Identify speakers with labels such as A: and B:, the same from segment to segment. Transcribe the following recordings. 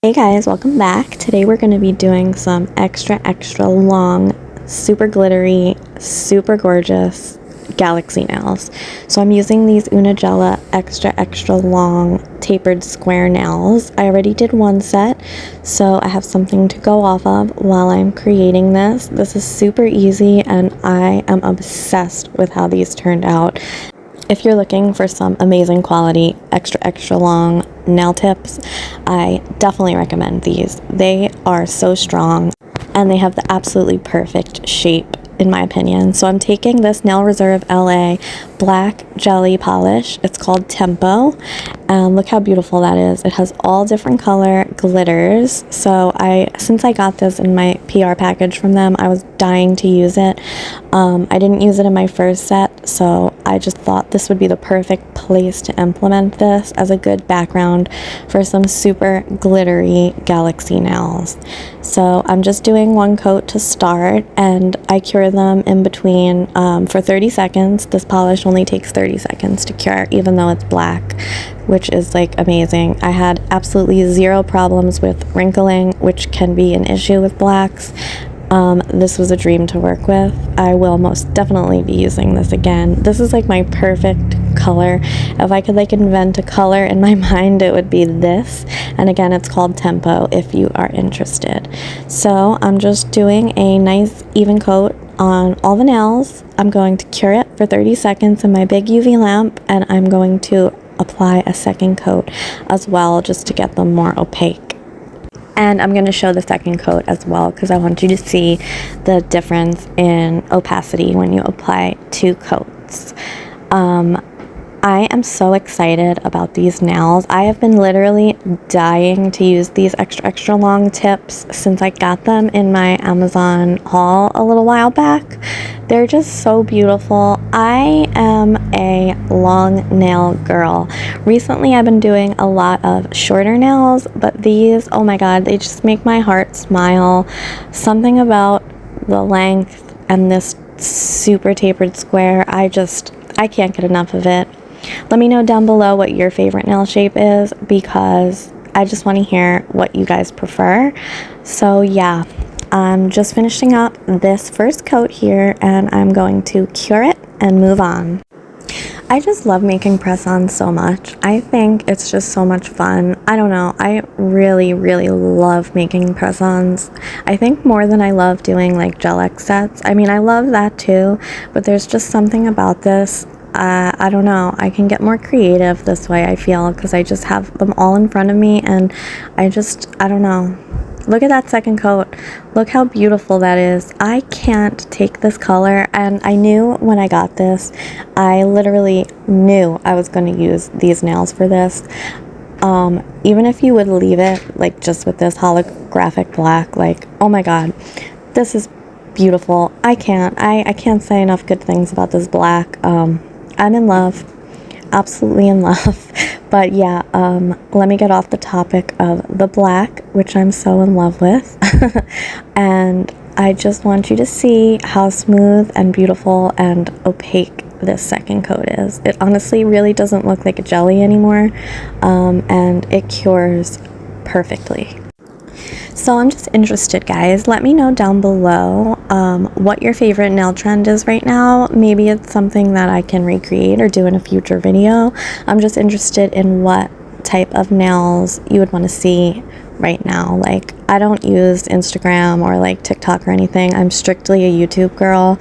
A: Hey guys, welcome back. Today we're going to be doing some extra long, super glittery, super gorgeous galaxy nails. So I'm using these Unagella extra long tapered square nails. I already did one set, so I have something to go off of while I'm creating this. This is super easy and I am obsessed with how these turned out. If you're looking for some amazing quality, extra long nail tips, I definitely recommend these. They are so strong and they have the absolutely perfect shape in my opinion. So I'm taking this Nail Reserve LA black jelly polish. It's called Tempo, and look how beautiful that is. It has all different color glitters. So since I got this in my PR package from them, I was dying to use it. I didn't use it in my first set, so I just thought this would be the perfect place to implement this as a good background for some super glittery galaxy nails. So I'm just doing one coat to start, and I cure them in between for 30 seconds. This polish only takes 30 seconds to cure, even though it's black, which is like amazing. I had absolutely zero problems with wrinkling, which can be an issue with blacks. This was a dream to work with. I will most definitely be using this again. This is like my perfect color. If I could like invent a color in my mind, it would be this. And again, it's called Tempo if you are interested. So I'm just doing a nice even coat on all the nails. I'm going to cure it for 30 seconds in my big UV lamp, and I'm going to apply a second coat as well just to get them more opaque. And I'm going to show the second coat as well because I want you to see the difference in opacity when you apply two coats. I am so excited about these nails. I have been literally dying to use these extra long tips since I got them in my Amazon haul a little while back. They're just so beautiful. I am a long nail girl. Recently I've been doing a lot of shorter nails, but these, oh my god, they just make my heart smile. Something about the length and this super tapered square, I can't get enough of it. Let me know down below what your favorite nail shape is, because I just want to hear what you guys prefer. So yeah, I'm just finishing up this first coat here and I'm going to cure it and move on. I just love making press-ons so much. I think it's just so much fun. I don't know. I really love making press-ons. I think more than I love doing like gel X sets. I mean, I love that too, but there's just something about this. I don't know. I can get more creative this way, I feel, because I just have them all in front of me and I don't know. Look at that second coat. Look how beautiful that is. I can't take this color, and I knew when I got this, I literally knew I was going to use these nails for this. Even if you would leave it like just with this holographic black, like, oh my god, this is beautiful. I can't say enough good things about this black. I'm in love, absolutely in love. But yeah, let me get off the topic of the black, which I'm so in love with. And I just want you to see how smooth and beautiful and opaque this second coat is. It honestly really doesn't look like a jelly anymore, and it cures perfectly. So I'm just interested, guys. Let me know down below what your favorite nail trend is right now. Maybe it's something that I can recreate or do in a future video. I'm just interested in what type of nails you would want to see right now. Like, I don't use Instagram or like TikTok or anything. I'm strictly a YouTube girl.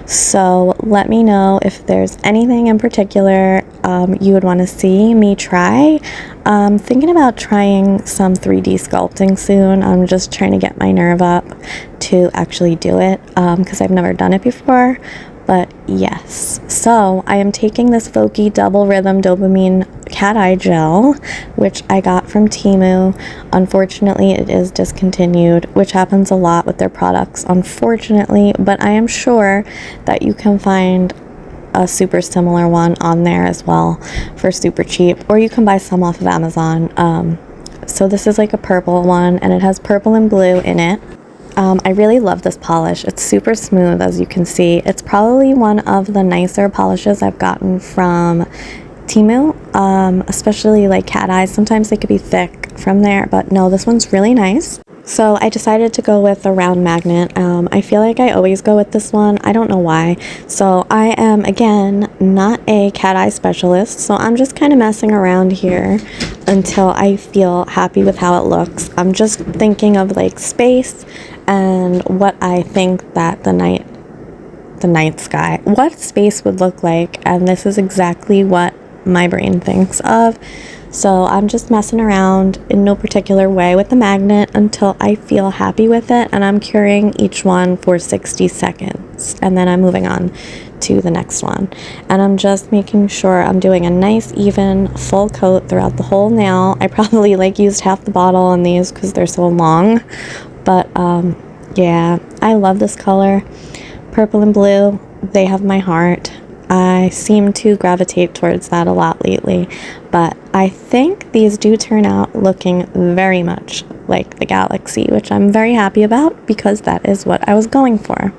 A: So let me know if there's anything in particular you would want to see me try. Thinking about trying some 3D sculpting soon. I'm just trying to get my nerve up to actually do it because I've never done it before. But yes, so I am taking this Foki Double Rhythm Dopamine Cat Eye Gel, which I got from Temu. Unfortunately, it is discontinued, which happens a lot with their products, unfortunately, but I am sure that you can find a super similar one on there as well for super cheap, or you can buy some off of Amazon. So this is like a purple one, and it has purple and blue in it. I really love this polish. It's super smooth, as you can see. It's probably one of the nicer polishes I've gotten from temu, especially like cat eyes. Sometimes they could be thick from there, but no, this one's really nice. So I decided to go with a round magnet. I feel like I always go with this one. I don't know why. So I am, again, not a cat eye specialist, so I'm just kind of messing around here until I feel happy with how it looks. I'm just thinking of like space and what I think that the night sky, what space would look like, and this is exactly what my brain thinks of. So I'm just messing around in no particular way with the magnet until I feel happy with it, and I'm curing each one for 60 seconds, and then I'm moving on to the next one. And I'm just making sure I'm doing a nice even full coat throughout the whole nail. I probably like used half the bottle on these because they're so long, but yeah, I love this color. Purple and blue, they have my heart. I seem to gravitate towards that a lot lately, but I think these do turn out looking very much like the Galaxy, which I'm very happy about because that is what I was going for.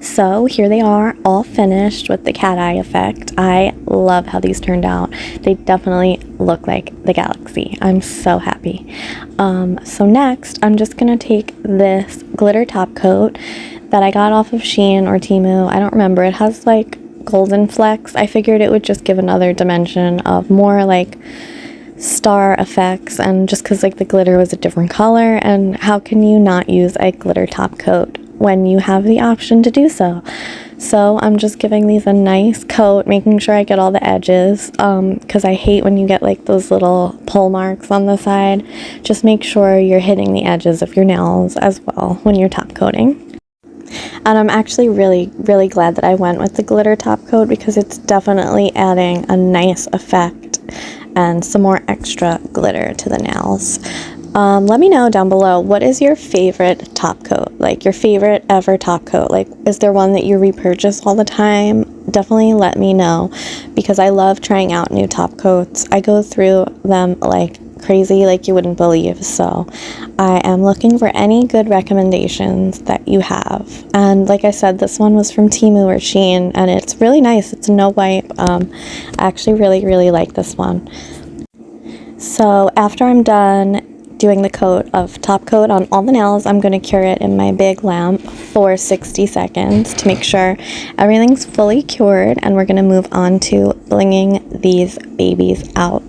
A: So here they are, all finished with the cat eye effect. I love how these turned out. They definitely look like the Galaxy. I'm so happy. So next, I'm just gonna take this glitter top coat that I got off of Shein or Temu. I don't remember. It has like golden flecks. I figured it would just give another dimension of more like star effects, and just because like the glitter was a different color, and how can you not use a glitter top coat when you have the option to do so? So I'm just giving these a nice coat, making sure I get all the edges, because I hate when you get like those little pull marks on the side. Just make sure you're hitting the edges of your nails as well when you're top coating. And I'm actually really glad that I went with the glitter top coat, because it's definitely adding a nice effect and some more extra glitter to the nails. Let me know down below, what is your favorite top coat? Like your favorite ever top coat? Like, is there one that you repurchase all the time? Definitely let me know, because I love trying out new top coats. I go through them like crazy, like you wouldn't believe. So I am looking for any good recommendations that you have. And like I said, this one was from Temu or Shein, and it's really nice. It's a no wipe. I actually really like this one. So after I'm done doing the top coat on all the nails, I'm going to cure it in my big lamp for 60 seconds to make sure everything's fully cured, and we're going to move on to blinging these babies out.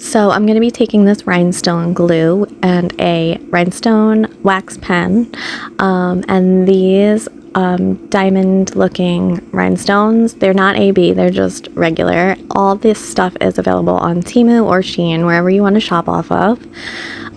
A: So I'm going to be taking this rhinestone glue and a rhinestone wax pen, and these diamond looking rhinestones, they're not AB, they're just regular. All this stuff is available on Temu or Shein, wherever you want to shop off of.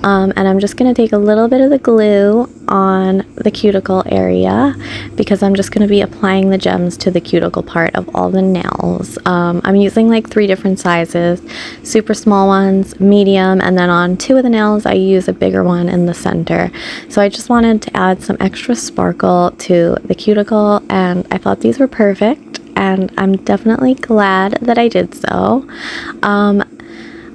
A: And I'm just going to take a little bit of the glue on the cuticle area, because I'm just going to be applying the gems to the cuticle part of all the nails. I'm using like 3 different sizes, super small ones, medium, and then on 2 of the nails I use a bigger one in the center. So I just wanted to add some extra sparkle to the cuticle, and I thought these were perfect, and I'm definitely glad that I did so.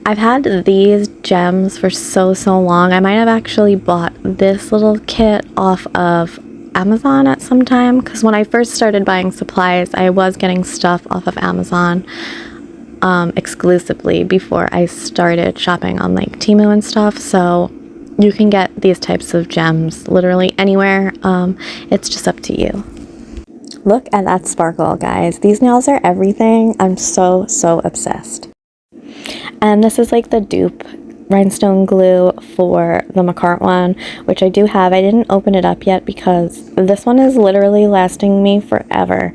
A: I've had these gems for so long. I might have actually bought this little kit off of Amazon at some time, because when I first started buying supplies, I was getting stuff off of Amazon exclusively before I started shopping on like Temu and stuff. So you can get these types of gems literally anywhere. It's just up to you. Look at that sparkle, guys. These nails are everything. I'm so obsessed. And this is like the dupe rhinestone glue for the McCart one, which I do have. I didn't open it up yet because this one is literally lasting me forever,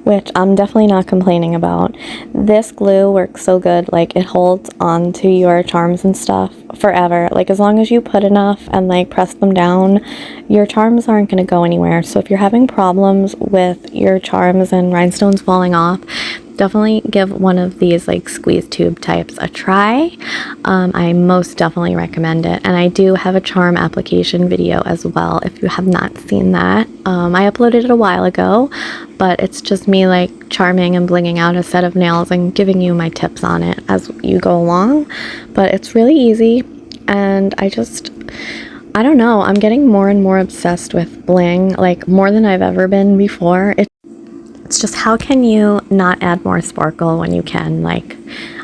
A: which I'm definitely not complaining about. This glue works so good. Like, it holds on to your charms and stuff forever. Like, as long as you put enough and like press them down, your charms aren't going to go anywhere. So if you're having problems with your charms and rhinestones falling off, definitely give one of these like squeeze tube types a try. I most definitely recommend it, and I do have a charm application video as well if you have not seen that. I uploaded it a while ago, but it's just me like charming and blinging out a set of nails and giving you my tips on it as you go along. But it's really easy, and I don't know, I'm getting more and more obsessed with bling, like more than I've ever been before. It's just, how can you not add more sparkle when you can? Like,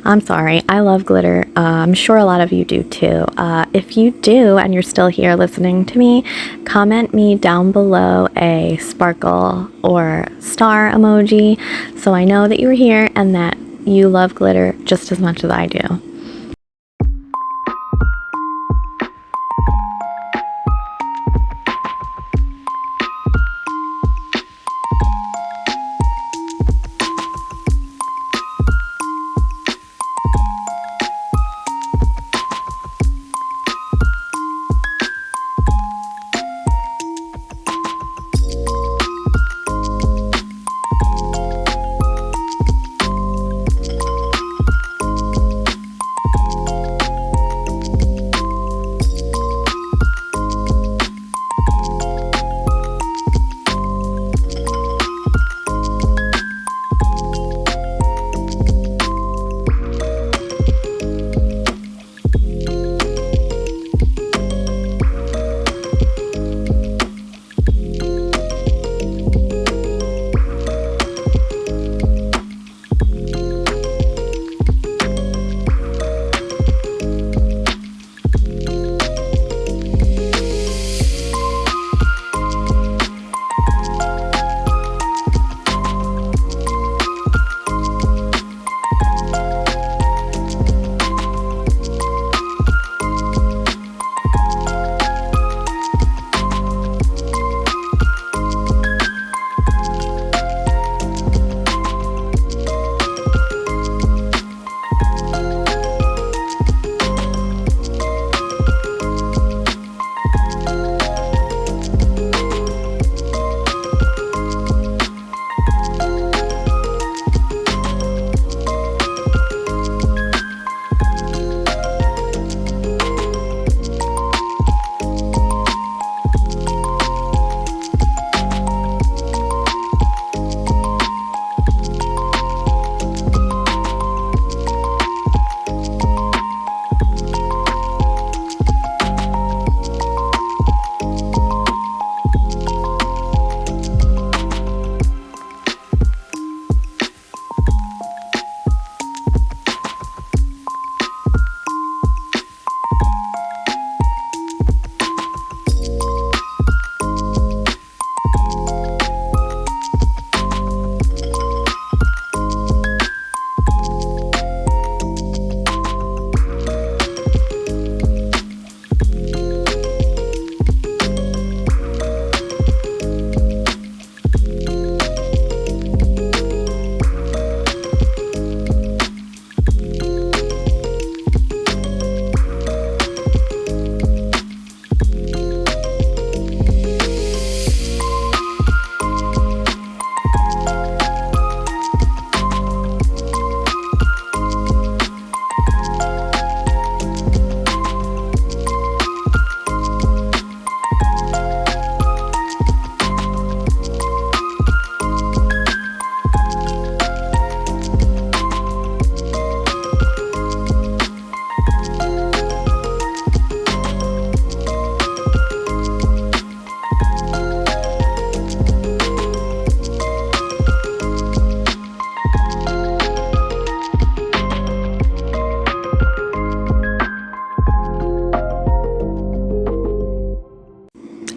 A: I'm sorry, I love glitter. I'm sure a lot of you do too. If you do and you're still here listening to me, comment me down below a sparkle or star emoji so I know that you were here and that you love glitter just as much as I do.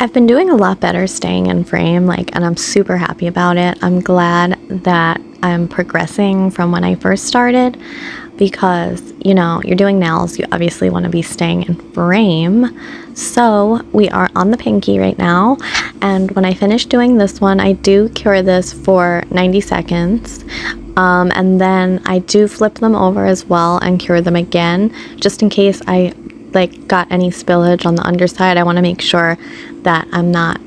A: I've been doing a lot better staying in frame, and I'm super happy about it. I'm glad that I'm progressing from when I first started, because, you know, you're doing nails, you obviously want to be staying in frame. So we are on the pinky right now, and when I finish doing this one, I do cure this for 90 seconds. And then I do flip them over as well and cure them again, just in case I got any spillage on the underside. I want to make sure that I'm not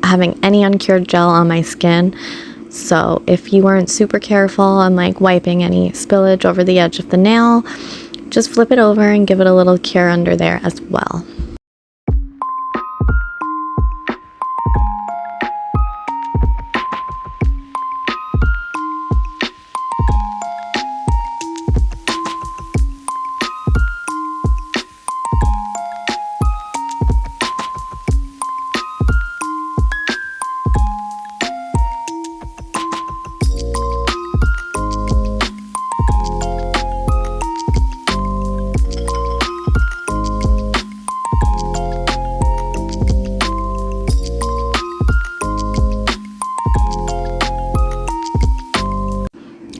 A: having any uncured gel on my skin. So if you weren't super careful and wiping any spillage over the edge of the nail, just flip it over and give it a little cure under there as well.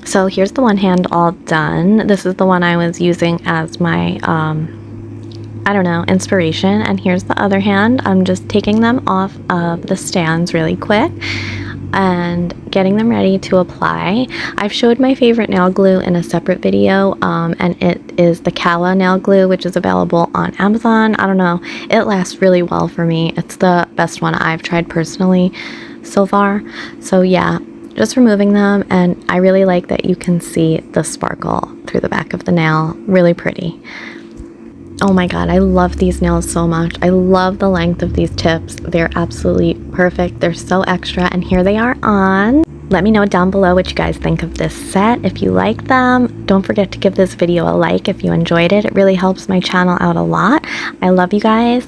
A: So here's the one hand all done. This is the one I was using as my, I don't know, inspiration. And here's the other hand. I'm just taking them off of the stands really quick and getting them ready to apply. I've showed my favorite nail glue in a separate video, and it is the Cala nail glue, which is available on Amazon. I don't know, it lasts really well for me. It's the best one I've tried personally so far. So yeah, just removing them, and I really like that you can see the sparkle through the back of the nail. Really pretty. Oh my god, I love these nails so much. I love the length of these tips. They're absolutely perfect. They're so extra, and here they are on. Let me know down below what you guys think of this set. If you like them, don't forget to give this video a like if you enjoyed it. It really helps my channel out a lot. I love you guys,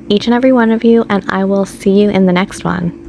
A: each and every one of you, and I will see you in the next one.